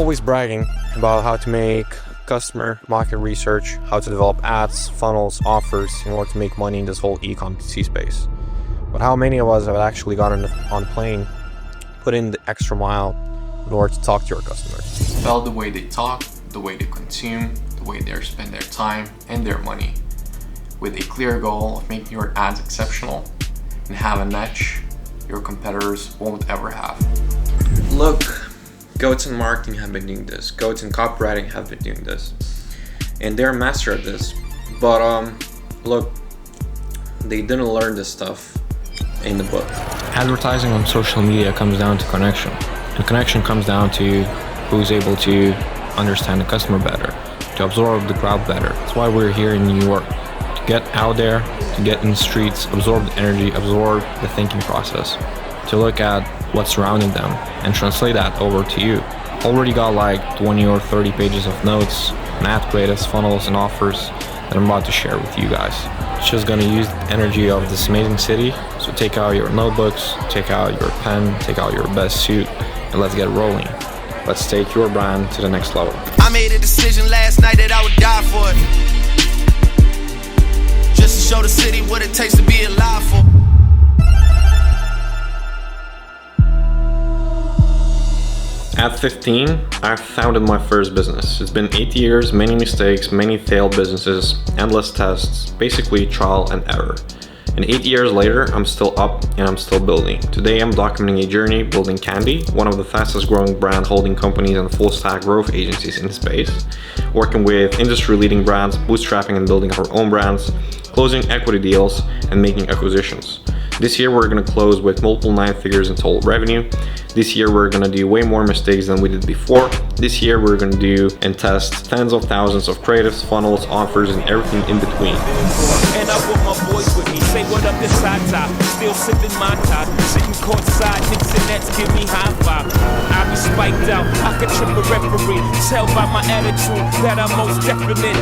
always bragging about how to make customer market research, how to develop ads, funnels, offers in order to make money in this whole ecom PC space. But how many of us have actually gotten on a plane, put in the extra mile in order to talk to your customers? Felt the way they talk, the way they consume, the way they spend their time and their money, with a clear goal of making your ads exceptional and have a niche your competitors won't ever have. Look, goats in marketing have been doing this, goats in copywriting have been doing this, and they're a master at this. But look, they didn't learn this stuff in the book. Advertising on social media comes down to connection. And connection comes down to who's able to understand the customer better, to absorb the crowd better. That's why we're here in New York. To get out there, to get in the streets, absorb the energy, absorb the thinking process, to look at what's surrounding them and translate that over to you. Already got like 20 or 30 pages of notes, and ad creatives, funnels, and offers that I'm about to share with you guys. It's just gonna use the energy of this amazing city. So take out your notebooks, take out your pen, take out your best suit, and let's get rolling. Let's take your brand to the next level. I made a decision last night that I would die for it. Just to show the city what it takes to be alive for. At 15, I founded my first business. It's been 8 years, many mistakes, many failed businesses, endless tests, basically trial and error. And 8 years later, I'm still up and I'm still building. Today, I'm documenting a journey building Kandy, one of the fastest growing brand holding companies and full stack growth agencies in the space, working with industry leading brands, bootstrapping and building our own brands, closing equity deals and making acquisitions. This year, we're gonna close with multiple 9 figures in total revenue. This year, we're gonna do way more mistakes than we did before. This year, we're gonna do and test tens of thousands of creatives, funnels, offers, and everything in between. And I want my boys with me, say what up this high top, still sipping my top, sitting courtside, Knicks and Nets give me high five. I be spiked out, I could trip a referee, tell by my attitude that I most definitely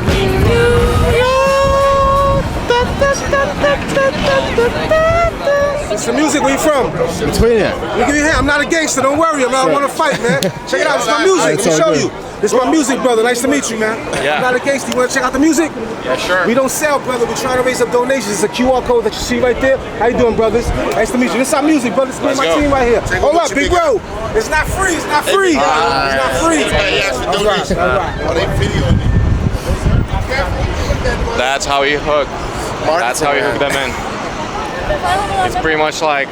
It's the music. Where you from? Between it. Let me give you a hand. I'm not a gangster. Don't worry. I don't want to fight, man. Check it out. It's my music. Let me show you. This is my music, brother. Nice to meet you, man. Yeah. I'm not a gangster. You want to check out the music? Yeah, sure. We don't sell, brother. We're trying to raise up donations. It's a QR code that you see right there. How you doing, brothers? Nice to meet you. This is our music, brother. This is my team right here. Hold up, big bro. It's not free. It's not free. It's not free. All right. That's how you hook. That's how you hook them in. It's pretty much like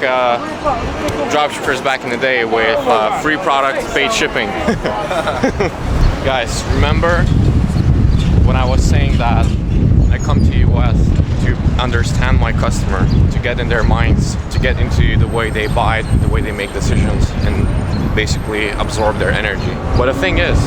dropshippers back in the day with free product, paid shipping. Guys, remember when I was saying that I come to US to understand my customer, to get in their minds, to get into the way they buy, the way they make decisions, and basically absorb their energy. But the thing is,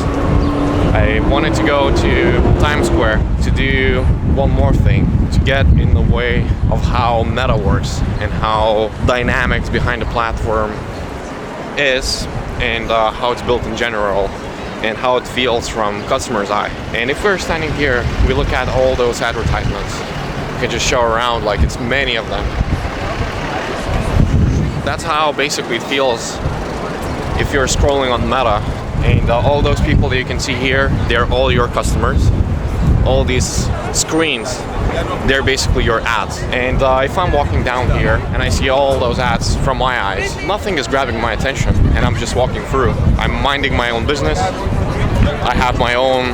I wanted to go to Times Square to do one more thing, to get in the way of how Meta works and how dynamics behind the platform is, and how it's built in general, and how it feels from customer's eye. And if we're standing here, we look at all those advertisements. We can just show around like it's many of them. That's how basically it feels if you're scrolling on Meta. And all those people that you can see here, they're all your customers. All these screens, they're basically your ads. And if I'm walking down here and I see all those ads from my eyes, nothing is grabbing my attention and I'm just walking through. I'm minding my own business. I have my own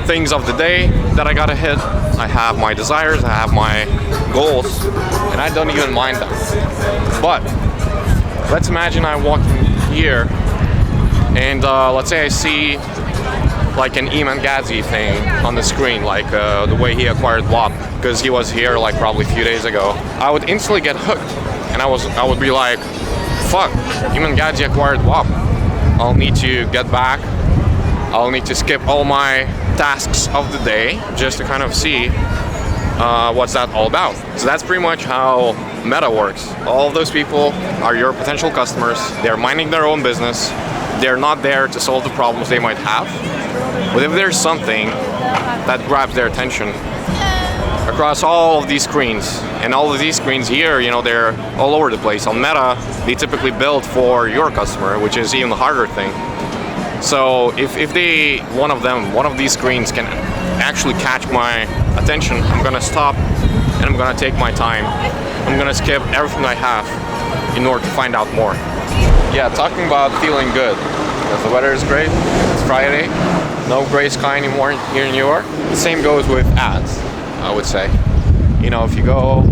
things of the day that I gotta hit. I have my desires, I have my goals, and I don't even mind them. But let's imagine I'm walking here and let's say I see like an Iman Gadzhi thing on the screen, like the way he acquired WAP, because he was here like probably a few days ago. I would instantly get hooked, and I would be like, fuck, Iman Gadzhi acquired WAP. I'll need to get back. I'll need to skip all my tasks of the day just to kind of see what's that all about. So that's pretty much how Meta works. All of those people are your potential customers. They're minding their own business. They're not there to solve the problems they might have. But if there's something that grabs their attention across all of these screens, and all of these screens here, you know, they're all over the place. On Meta, they typically build for your customer, which is even the harder thing. So if one of these screens can actually catch my attention, I'm gonna stop and I'm gonna take my time. I'm gonna skip everything I have in order to find out more. Yeah, talking about feeling good. Because the weather is great, it's Friday, no gray sky anymore here in New York. The same goes with ads, I would say. You know, if you go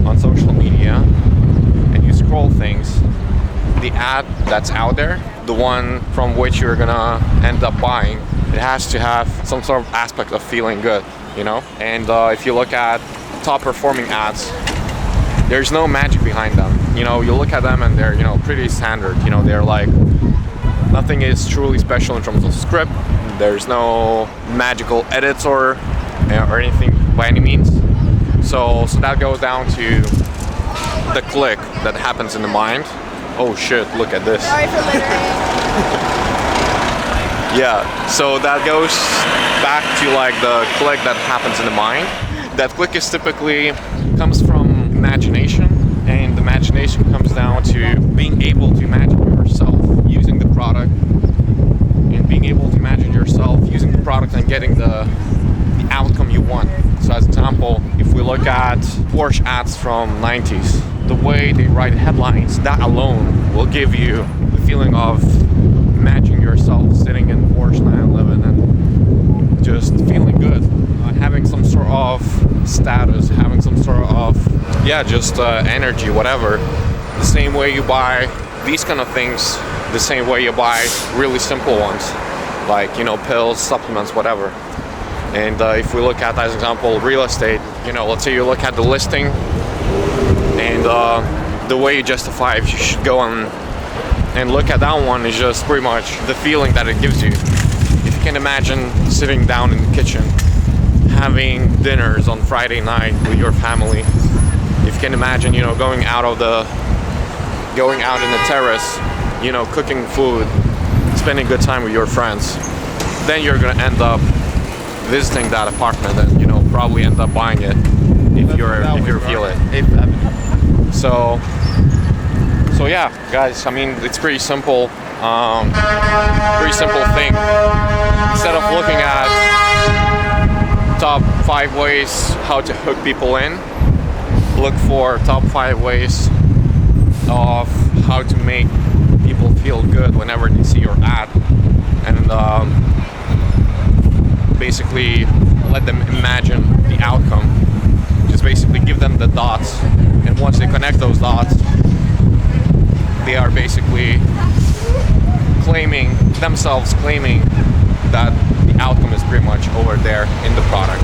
on social media and you scroll things, the ad that's out there, the one from which you're gonna end up buying, it has to have some sort of aspect of feeling good, you know? And if you look at top performing ads, there's no magic behind them. You know, you look at them and they're, you know, pretty standard. You know, they're like, nothing is truly special in terms of script. There's no magical edits or anything by any means. So that goes down to the click that happens in the mind. Oh shit, look at this. Sorry for littering. Yeah, so that goes back to like the click that happens in the mind. That click is typically comes from imagination, and the imagination comes down to being able to imagine yourself using the product, and being able to imagine yourself using the product and getting the outcome you want. So as an example, if we look at Porsche ads from 90s, the way they write headlines, that alone will give you the feeling of imagining yourself sitting in Porsche 911 and just feeling good, having some sort of status, having some sort of, just energy, whatever. The same way you buy these kind of things, the same way you buy really simple ones, like, you know, pills, supplements, whatever. And if we look at, as an example, real estate, you know, let's say you look at the listing and the way you justify if you should go on and look at that one is just pretty much the feeling that it gives you. If you can imagine sitting down in the kitchen, having dinners on Friday night with your family, if you can imagine, you know, going out in the terrace, you know, cooking food, spending good time with your friends, then you're gonna end up visiting that apartment and, you know, probably end up buying it if you feel it. So yeah, guys, I mean, it's pretty simple thing. Instead of looking at top 5 ways how to hook people in, look for top 5 ways of how to make people feel good whenever they see your ad, and basically let them imagine the outcome. Just basically give them the dots, and once they connect those dots, they are basically claiming that the outcome is pretty much over there in the product.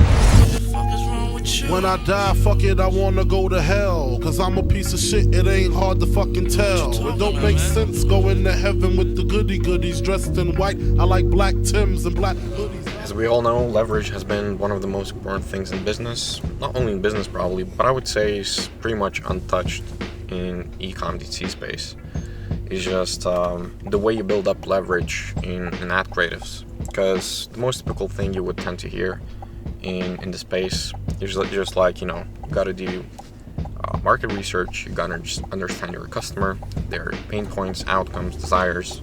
When I die, fuck it, I wanna go to hell. Cause I'm a piece of shit, it ain't hard to fucking tell. It don't make sense going to heaven with the goodies dressed in white. I like black Timbs and black hoodies. As we all know, leverage has been one of the most important things in business. Not only in business probably, but I would say is pretty much untouched in ecom DC space. It's just the way you build up leverage in ad creatives. Because the most typical thing you would tend to hear in the space is just like, you know, you gotta do market research, you gotta just understand your customer, their pain points, outcomes, desires,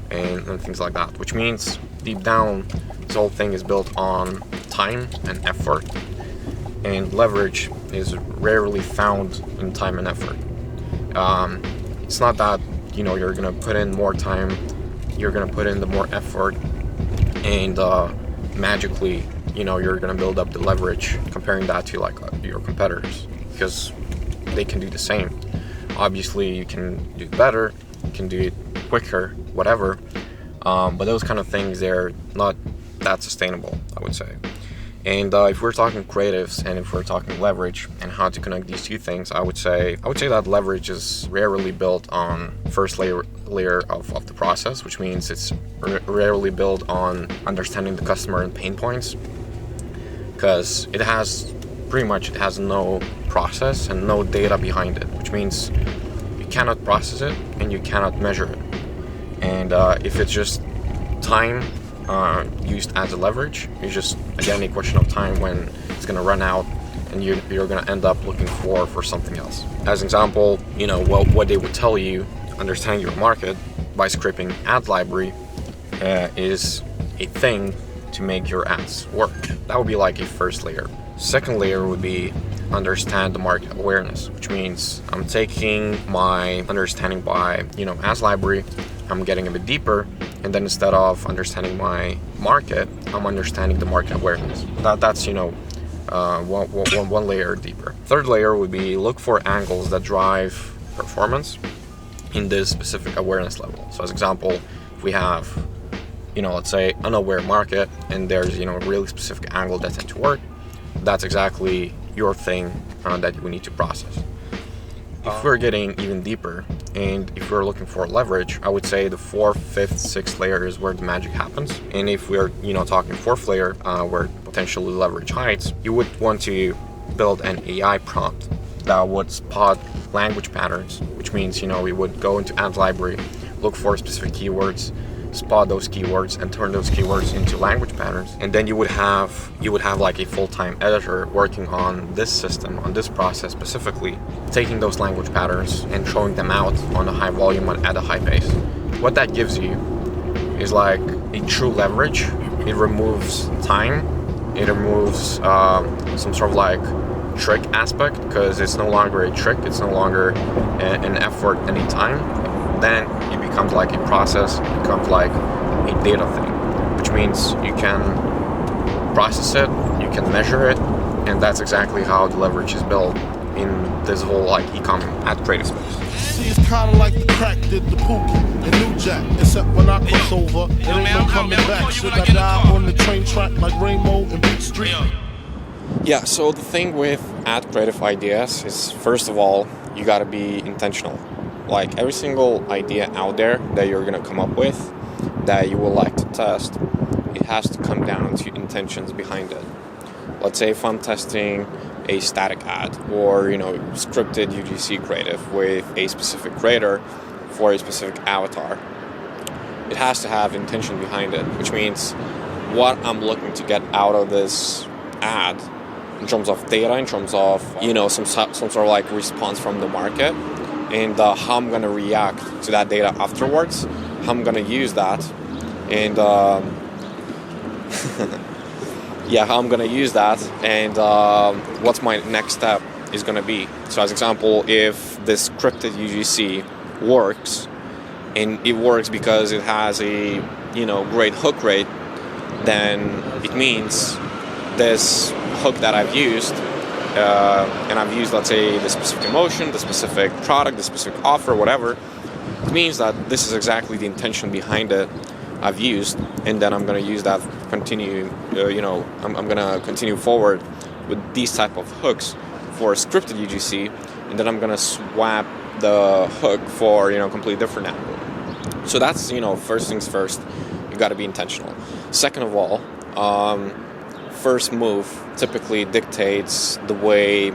and things like that. Which means deep down, this whole thing is built on time and effort, and leverage is rarely found in time and effort. It's not that, you know, you're gonna put in more time, you're gonna put in the more effort, and magically, you know, you're gonna build up the leverage, comparing that to like your competitors, because they can do the same. Obviously, you can do it better, you can do it quicker, whatever, but those kind of things, they're not that sustainable, I would say. And if we're talking creatives and if we're talking leverage and how to connect these two things, I would say that leverage is rarely built on first layer of the process, which means it's rarely built on understanding the customer and pain points, because it has no process and no data behind it, which means you cannot process it and you cannot measure it. And if it's just time used as a leverage, it's just, again, a question of time when it's going to run out and you're going to end up looking for something else. As an example, you know, what they would tell you, understand your market by scraping ad library, is a thing to make your ads work. That would be like a first layer. Second layer would be understand the market awareness, which means I'm taking my understanding by, ads library, I'm getting a bit deeper, and then instead of understanding my market, I'm understanding the market awareness. That's one layer deeper. Third layer would be look for angles that drive performance in this specific awareness level. So as example, if we have, let's say unaware market, and there's, a really specific angle that tends to work, that's exactly your thing that you need to process. If we're getting even deeper, and if we're looking for leverage, I would say the 4th, 5th, 6th layer is where the magic happens. And if we're, talking 4th layer, where potentially leverage hides, you would want to build an AI prompt that would spot language patterns, which means, we would go into ads library, look for specific keywords, spot those keywords, and turn those keywords into language patterns. And then you would have like a full-time editor working on this system, on this process specifically, taking those language patterns and throwing them out on a high volume at a high pace. What that gives you is like a true leverage. It removes time. It removes some sort of like trick aspect, because it's no longer a trick. It's no longer an effort any time. Then it becomes like a process, it becomes like a data thing, which means you can process it, you can measure it, and that's exactly how the leverage is built in this whole like ecom ad creative space. See, it's kinda like the crack did the Pookie and New Jack, except when I cross over, it ain't no coming back. Should I die on the train track like Rainbow and Beat Street? Yeah, so the thing with ad creative ideas is, first of all, you gotta be intentional. Like every single idea out there that you're gonna come up with, that you would like to test, it has to come down to intentions behind it. Let's say if I'm testing a static ad or, scripted UGC creative with a specific creator for a specific avatar, it has to have intention behind it, which means what I'm looking to get out of this ad in terms of data, in terms of, some sort of like response from the market, and how I'm going to react to that data afterwards, how I'm going to use that, and how I'm going to use that, and what's my next step is going to be. So as example, if this scripted UGC works, and it works because it has a, great hook rate, then it means this hook that I've used, and I've used, let's say, the specific emotion, the specific product, the specific offer, whatever, it means that this is exactly the intention behind it I've used, and then I'm going to use that, continue, I'm going to continue forward with these type of hooks for scripted UGC, and then I'm going to swap the hook for, completely different angle. So that's, first things first, you got to be intentional. Second of all, first move typically dictates the way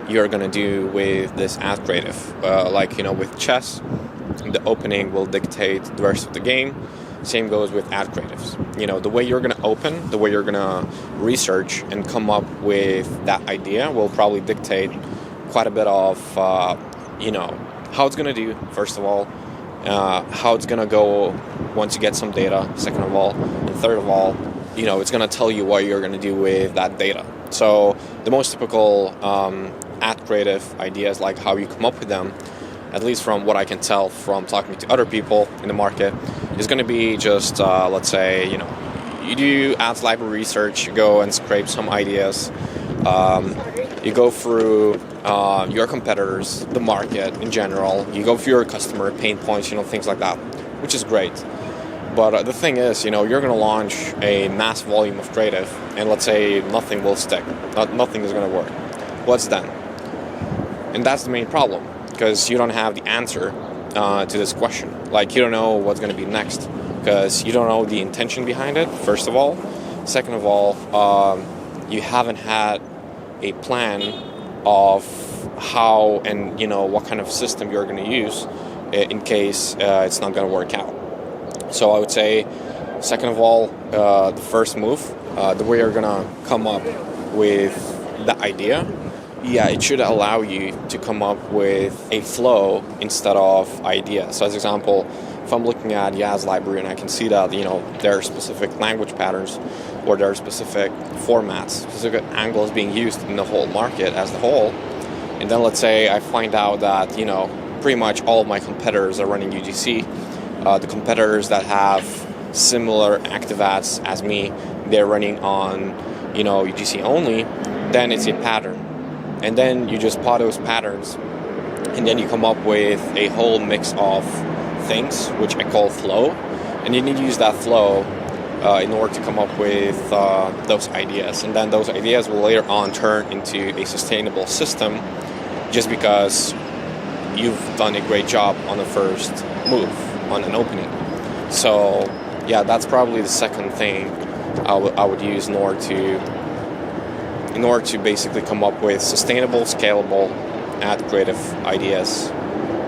you're going to do with this ad creative. With chess, the opening will dictate the rest of the game. Same goes with ad creatives. The way you're going to open, the way you're going to research and come up with that idea will probably dictate quite a bit of, how it's going to do, first of all, how it's going to go once you get some data, second of all, and third of all, it's going to tell you what you're going to do with that data. So the most typical ad creative ideas, like how you come up with them, at least from what I can tell from talking to other people in the market, is going to be just, let's say, you do ads library research, you go and scrape some ideas, you go through your competitors, the market in general, you go through your customer pain points, things like that, which is great. But the thing is, you're going to launch a mass volume of creative, and let's say nothing will stick, nothing is going to work. What's then? And that's the main problem, because you don't have the answer to this question. Like, you don't know what's going to be next, because you don't know the intention behind it, first of all. Second of all, you haven't had a plan of how and, what kind of system you're going to use in case it's not going to work out. So I would say, second of all, the first move, the way you're gonna come up with the idea, it should allow you to come up with a flow instead of idea. So as example, if I'm looking at Yaz library and I can see that, you know, there are specific language patterns or there are specific formats, specific angles being used in the whole market as a whole, and then let's say I find out that, you know, pretty much all of my competitors are running UGC, the competitors that have similar active ads as me, they're running on, you know, UGC only, then it's a pattern. And then you just plot those patterns, and then you come up with a whole mix of things, which I call flow, and you need to use that flow in order to come up with those ideas, and then those ideas will later on turn into a sustainable system just because you've done a great job on the first move, on an opening. So yeah, that's probably the second thing I would use in order to basically come up with sustainable, scalable ad creative ideas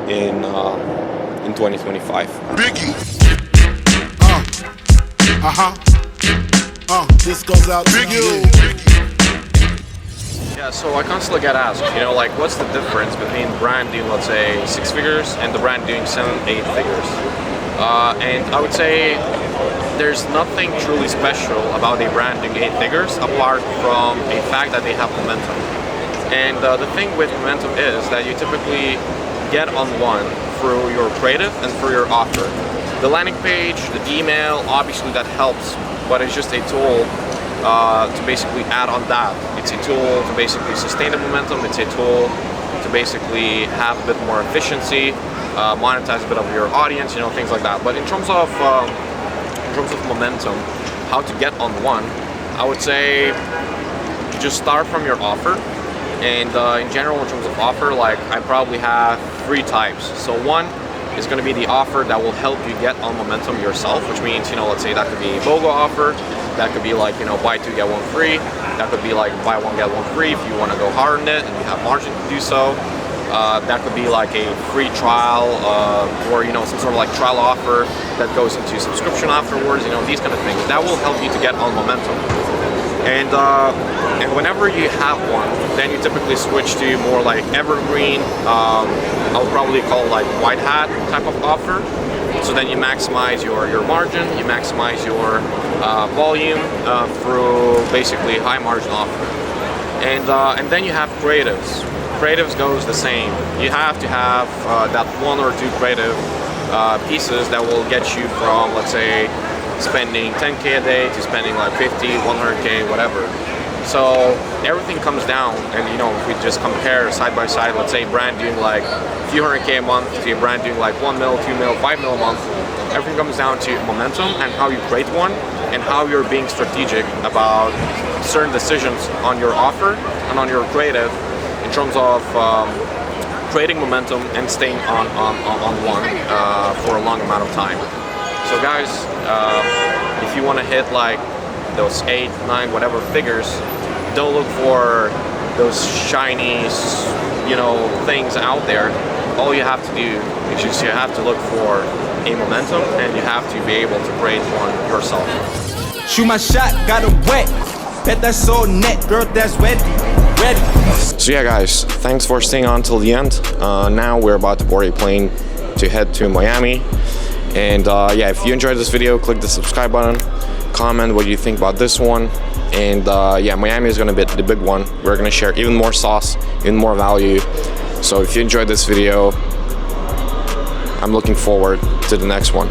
in 2025. Biggie. This goes out to you. Yeah, so I constantly get asked, you know, like, what's the difference between brand doing, let's say, 6 figures and the brand doing 7, 8 figures? And I would say there's nothing truly special about a brand doing 8 figures apart from a fact that they have momentum. And the thing with momentum is that you typically get on one through your creative and through your offer. The landing page, the email, obviously that helps, but it's just a tool to basically add on that. It's a tool to basically sustain the momentum. It's a tool to basically have a bit more efficiency, monetize a bit of your audience, you know, things like that. But in terms of momentum, how to get on one, I would say just start from your offer. And in general, in terms of offer, like, I probably have 3 types. So one is going to be the offer that will help you get on momentum yourself, which means, you know, let's say that could be a BOGO offer, that could be like, you know, buy 2 get 1 free, that could be like buy 1 get 1 free if you want to go hard on it and you have margin to do so. That could be like a free trial or, you know, some sort of like trial offer that goes into subscription afterwards, you know, these kind of things. That will help you to get on momentum. And whenever you have one, then you typically switch to more like evergreen, I would probably call like white hat type of offer. So then you maximize your margin, you maximize your volume through basically high margin offer. And then you have creatives. Creatives goes the same. You have to have that 1 or 2 creative pieces that will get you from, let's say, spending 10K a day to spending like 50, 100K, whatever. So everything comes down, and you know, if we just compare side by side, let's say brand doing like a few 100K a month to a brand doing like 1 mil, 2 mil, 5 mil a month, everything comes down to momentum and how you create one and how you're being strategic about certain decisions on your offer and on your creative in terms of creating momentum and staying on one for a long amount of time. So guys, if you want to hit like those 8, 9, whatever figures, don't look for those shiny, you know, things out there. All you have to do is just you have to look for a momentum, and you have to be able to create one yourself. Shoot my shot, got it wet. Bet that's all net, girl, that's ready. So yeah guys, thanks for staying on till the end. Now we're about to board a plane to head to Miami. And yeah, if you enjoyed this video, click the subscribe button, comment what you think about this one. And yeah, Miami is going to be the big one. We're going to share even more sauce, even more value. So if you enjoyed this video, I'm looking forward to the next one.